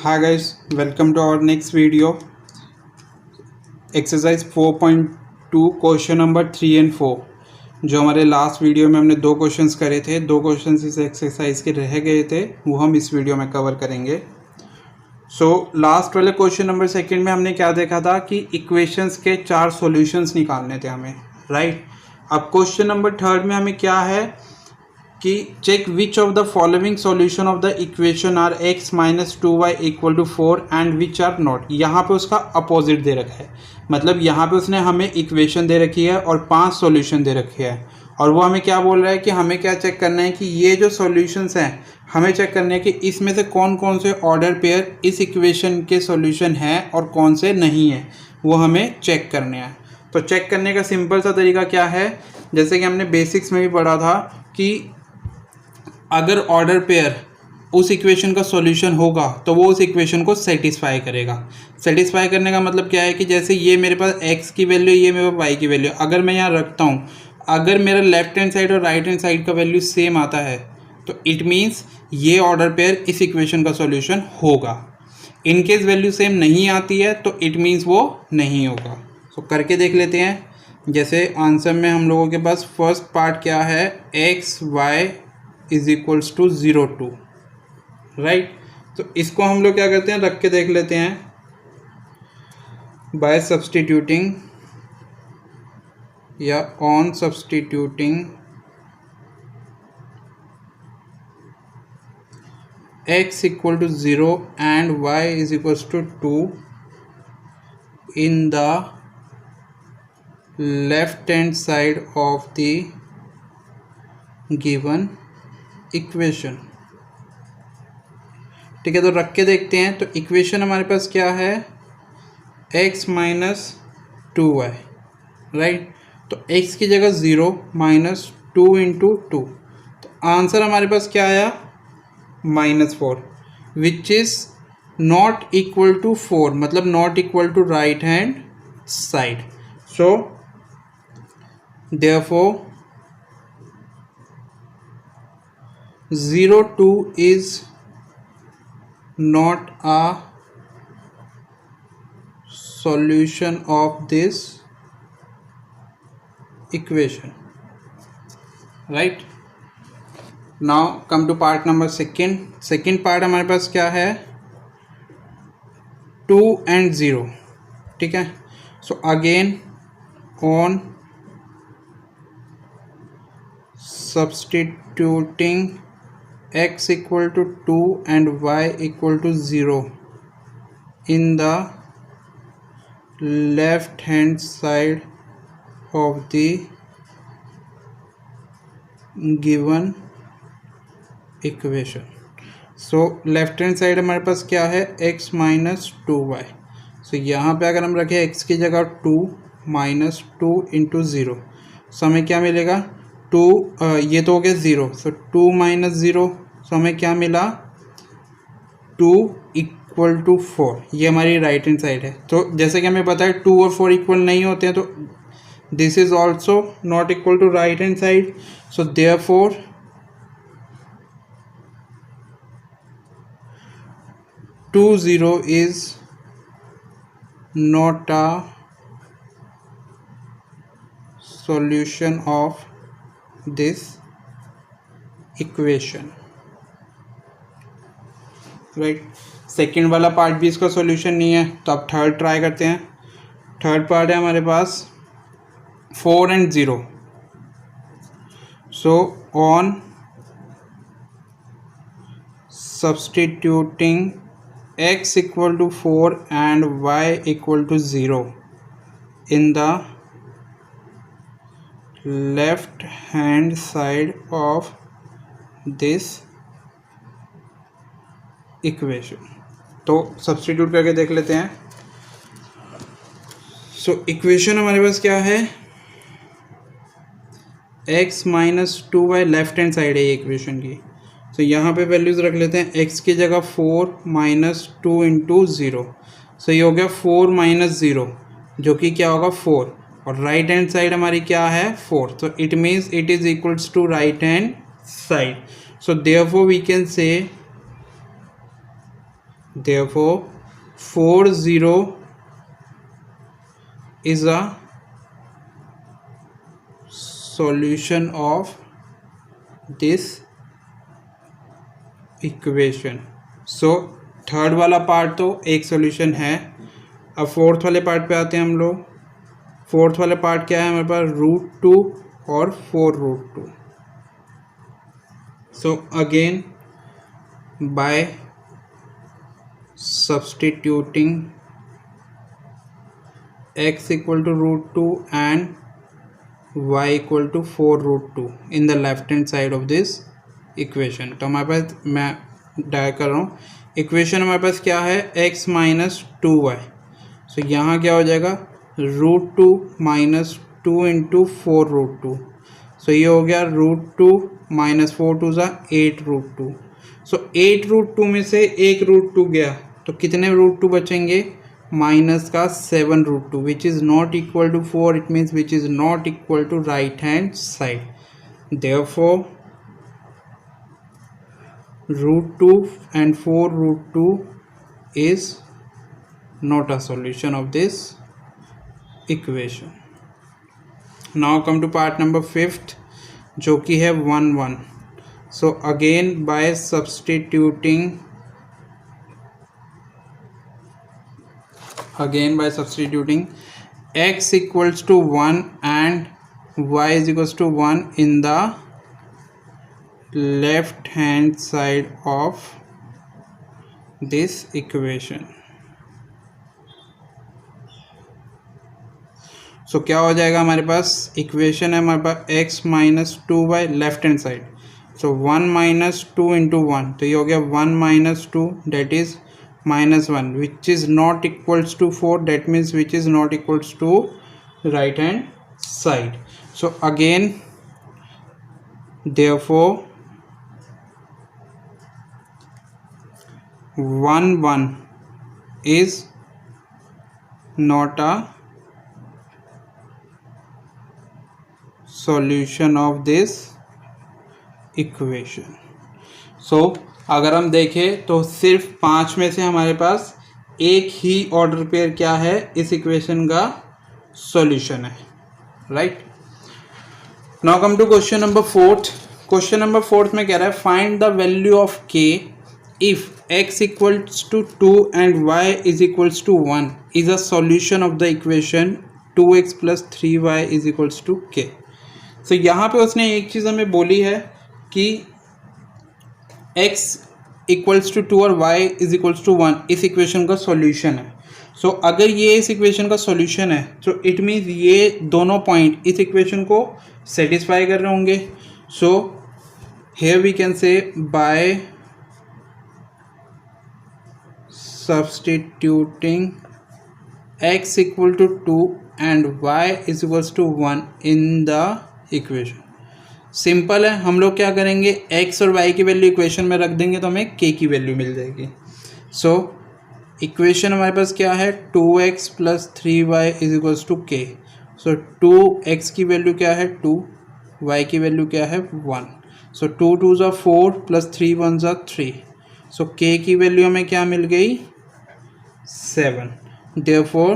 Hi guys, welcome to our next video. Exercise 4.2 question number 3 and 4। जो हमारे last video में हमने दो क्वेश्चंस करे थे, दो क्वेश्चंस इस एक्सरसाइज के रह गए थे, वो हम इस वीडियो में कवर करेंगे। लास्ट वाले क्वेश्चन नंबर सेकंड में हमने क्या देखा था कि इक्वेशंस के 4 सॉल्यूशंस निकालने थे हमें, राइट। अब क्वेश्चन नंबर थर्ड में हमें क्या है कि check which of the following solution of the equation are x minus 2y equal to 4 and which are not. यहाँ पे उसका अपोजिट दे रखा है, मतलब यहाँ पे उसने हमें इक्वेशन दे रखी है और 5 सॉल्यूशन दे रखे हैं, और वो हमें क्या बोल रहा है कि हमें क्या चेक करना है कि ये जो सॉल्यूशंस हैं हमें चेक करना है कि इसमें से कौन कौन से ऑर्डर पेयर इस इक्वेशन के सॉल्यूशन हैं और कौन से नहीं हैं, वो हमें चेक करने हैं। तो चेक करने का सिंपल सा तरीका क्या है, जैसे कि हमने बेसिक्स में भी पढ़ा था कि अगर ऑर्डर पेयर उस इक्वेशन का सॉल्यूशन होगा तो वो उस इक्वेशन को सेटिस्फाई करेगा। सेटिस्फाई करने का मतलब क्या है कि जैसे ये मेरे पास x की वैल्यू, ये मेरे पास y की वैल्यू, अगर मैं यहाँ रखता हूँ, अगर मेरा लेफ्ट हैंड साइड और राइट हैंड साइड का वैल्यू सेम आता है तो इट मीन्स ये ऑर्डर पेयर इस इक्वेशन का सॉल्यूशन होगा। इन केस वैल्यू सेम नहीं आती है तो इट मीन्स वो नहीं होगा। सो करके देख लेते हैं। जैसे आंसर में हम लोगों के पास फर्स्ट पार्ट क्या है, x y is equals to 0 2, right. तो इसको हम लोग क्या करते हैं, रख के देख लेते हैं बाय सब्सटीट्यूटिंग या on substituting x equal to 0 and y is equals to 2 in the left hand side of the given equation. ठीक है, तो रख के देखते हैं। तो इक्वेशन हमारे पास क्या है, x माइनस 2y, राइट। तो x की जगह 0 माइनस 2 इंटू 2, तो आंसर हमारे पास क्या आया, -4, which is not equal to 4, मतलब not equal to right hand side. So therefore 0 2 is not a solution of this equation, right। now come to part number second part हमारे पास क्या है, 2 and 0, ठीक है। so again on substituting x equal to 2 and y equal to 0 in the left hand side of the given equation। so left hand side हमारे पास क्या है, x minus 2y। सो यहाँ पे अगर हम रखें x की जगह 2 माइनस 2 इंटू 0, सो हमें क्या मिलेगा, 2 ये तो हो गया 0, सो 2 माइनस 0, सो हमें क्या मिला, 2 इक्वल टू 4। ये हमारी राइट हैंड साइड है। तो जैसे कि हमें पता है 2 और 4 इक्वल नहीं होते हैं, तो this is also not equal to right hand side. So therefore 2 0 is not a solution of this equation, right. Second वाला पार्ट भी इसका सॉल्यूशन नहीं है, तो अब थर्ड ट्राई करते हैं। थर्ड पार्ट है हमारे पास 4 and 0। So on substituting x equal to 4 and y equal to 0 in the left hand side of this equation, तो सब्स्टिट्यूट करके देख लेते हैं। सो इक्वेशन हमारे पास क्या है, x minus 2y, left hand side है ये इक्वेशन की। तो यहाँ पे वैल्यूज रख लेते हैं, x की जगह 4 माइनस 2 इंटू 0, सो ये हो गया 4 माइनस 0, जो कि क्या होगा 4, और राइट हैंड साइड हमारी क्या है 4, तो it means it is equals to right hand side. So therefore we can say therefore 40 is a solution of this equation. So third वाला पार्ट तो एक सॉल्यूशन है। अब फोर्थ वाले पार्ट पे आते हैं हम लोग। फोर्थ वाले पार्ट क्या है हमारे पास, √2 और 4√2। So again by substituting x equal to √2 and y equal to 4√2 in the left hand side of this equation. तो हमारे पास, मैं डायल कर रहा हूँ, इक्वेशन हमारे पास क्या है, x माइनस 2y। सो यहाँ क्या हो जाएगा, √2 माइनस 2 इंटू 4√2। सो ये हो गया √2 माइनस 4 2 ज़ा 8√2। सो 8√2 में से एक √2 गया तो कितने √2 बचेंगे, माइनस का 7√2 which is not equal to 4। It means which is not equal to right hand side. Therefore √2 and 4√2 is not a solution of this equation. Now come to part number 5th, जो कि है 1 1। So again by substituting x equals to 1 and y is equals to 1 in the left hand side of this equation। सो क्या हो जाएगा, हमारे पास equation है हमारे पास x minus 2y left hand side. So 1 minus 2 into 1, तो ये हो गया 1 minus 2 that is minus 1 which is not equals to 4। That means which is not equals to right hand side. So again therefore 1 1 is not a solution of this equation। So अगर हम देखें तो सिर्फ 5 में से हमारे पास एक ही ऑर्डर पेयर क्या है, इस इक्वेशन का सॉल्यूशन है, right. Now come to question number 4। Question number 4 में कह रहा है find the value of k if x equals to 2 and y is equals to 1 is a solution of the equation 2x plus 3y is equals to k। so यहाँ पे उसने एक चीज़ हमें बोली है कि x equals to 2 और y is equals to 1 इस इक्वेशन का सॉल्यूशन है। सो अगर ये इस इक्वेशन का सॉल्यूशन है तो इट मीन्स ये दोनों पॉइंट इस इक्वेशन को सेटिस्फाई कर रहे होंगे। So here we can say by substituting x equal to 2 and y is equals to 1 in the equation। Simple है, हम लोग क्या करेंगे, x और y की वैल्यू इक्वेशन में रख देंगे तो हमें k की वैल्यू मिल जाएगी। सो इक्वेशन हमारे पास क्या है, 2x plus 3y is equals to k। So 2x की वैल्यू क्या है 2, y की वैल्यू क्या है 1। सो 2 2 ज़ा 4 प्लस 3 1 ज़ा 3। सो k की वैल्यू हमें क्या मिल गई 7। Therefore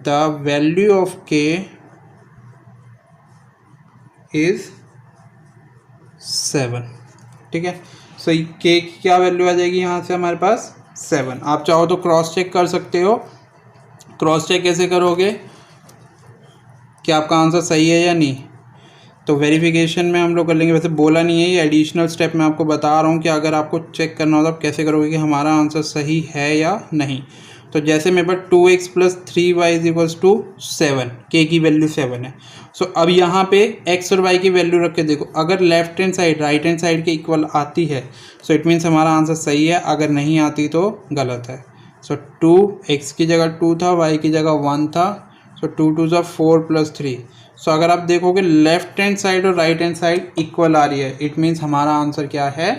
the value of k is 7। ठीक है, सो k की क्या वैल्यू आ जाएगी यहाँ से हमारे पास 7। आप चाहो तो क्रॉस चेक कर सकते हो। क्रॉस चेक कैसे करोगे कि आपका आंसर सही है या नहीं, तो वेरिफिकेशन में हम लोग कर लेंगे। वैसे बोला नहीं है, ये एडिशनल स्टेप मैं आपको बता रहा हूँ कि अगर आपको चेक करना हो तो आप कैसे करोगे कि हमारा आंसर सही है या नहीं। तो जैसे मेरे पास 2x plus 3y is equals to 7, k की वैल्यू 7 है। सो अब यहाँ पे x और y की वैल्यू रख के देखो, अगर left hand side right hand side के इक्वल आती है सो इट मीन्स हमारा आंसर सही है, अगर नहीं आती तो गलत है। सो 2x की जगह 2 था, y की जगह 1 था। सो 2 2 ज़ा 4 प्लस 3। सो अगर आप देखोगे लेफ्ट हैंड साइड और राइट हैंड साइड इक्वल आ रही है, इट मीन्स हमारा आंसर क्या है,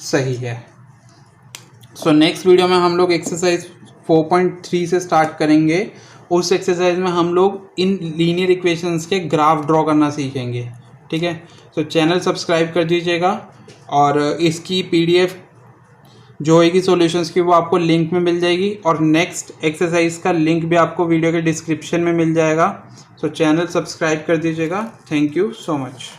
सही है। सो नेक्स्ट वीडियो में हम लोग एक्सरसाइज 4.3 से स्टार्ट करेंगे। उस एक्सरसाइज में हम लोग इन लीनियर इक्वेशंस के ग्राफ ड्रॉ करना सीखेंगे। ठीक है, सो चैनल सब्सक्राइब कर दीजिएगा और इसकी PDF जो होगी सॉल्यूशंस की वो आपको लिंक में मिल जाएगी, और नेक्स्ट एक्सरसाइज का लिंक भी आपको वीडियो के डिस्क्रिप्शन में मिल जाएगा। सो चैनल सब्सक्राइब कर दीजिएगा। Thank you so much.